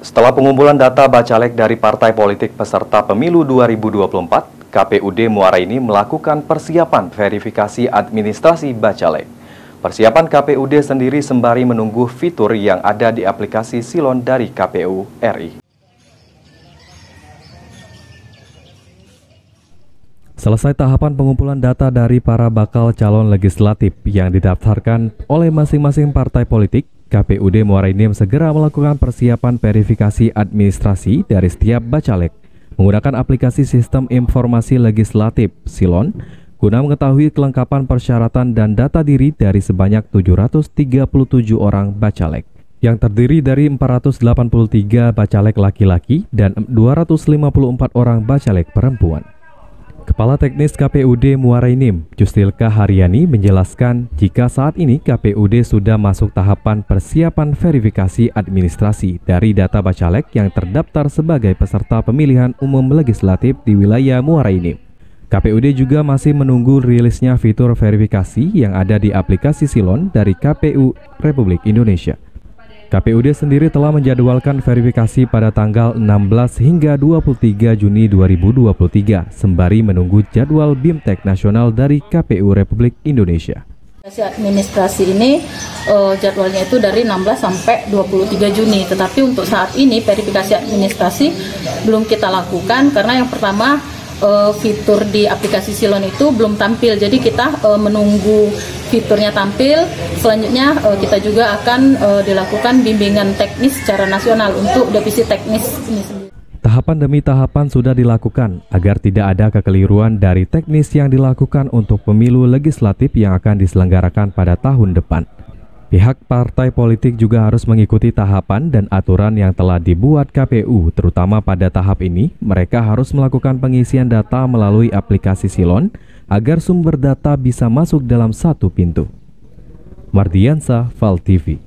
Setelah pengumpulan data bacalek dari partai politik peserta pemilu 2024, KPUD Muara Enim melakukan persiapan verifikasi administrasi bacalek. Persiapan KPUD sendiri sembari menunggu fitur yang ada di aplikasi Silon dari KPU RI. Selesai tahapan pengumpulan data dari para bakal calon legislatif yang didaftarkan oleh masing-masing partai politik, KPUD Muara Enim segera melakukan persiapan verifikasi administrasi dari setiap bacalek menggunakan aplikasi Sistem Informasi Legislatif Silon guna mengetahui kelengkapan persyaratan dan data diri dari sebanyak 737 orang bacalek yang terdiri dari 483 bacalek laki-laki dan 254 orang bacalek perempuan. Kepala Teknis KPUD Muara Enim, Justilka Haryani menjelaskan jika saat ini KPUD sudah masuk tahapan persiapan verifikasi administrasi dari data bacalek yang terdaftar sebagai peserta pemilihan umum legislatif di wilayah Muara Enim. KPUD juga masih menunggu rilisnya fitur verifikasi yang ada di aplikasi Silon dari KPU Republik Indonesia. KPUD sendiri telah menjadwalkan verifikasi pada tanggal 16 hingga 23 Juni 2023, sembari menunggu jadwal BIMTEK nasional dari KPU Republik Indonesia. Administrasi ini jadwalnya itu dari 16 sampai 23 Juni, tetapi untuk saat ini verifikasi administrasi belum kita lakukan karena yang pertama fitur di aplikasi Silon itu belum tampil, jadi kita menunggu fiturnya tampil. Selanjutnya kita juga akan dilakukan bimbingan teknis secara nasional untuk divisi teknis ini sendiri. Tahapan demi tahapan sudah dilakukan agar tidak ada kekeliruan dari teknis yang dilakukan untuk pemilu legislatif yang akan diselenggarakan pada tahun depan. Pihak partai politik juga harus mengikuti tahapan dan aturan yang telah dibuat KPU, terutama pada tahap ini, mereka harus melakukan pengisian data melalui aplikasi Silon agar sumber data bisa masuk dalam satu pintu. Mardiansa, Val TV.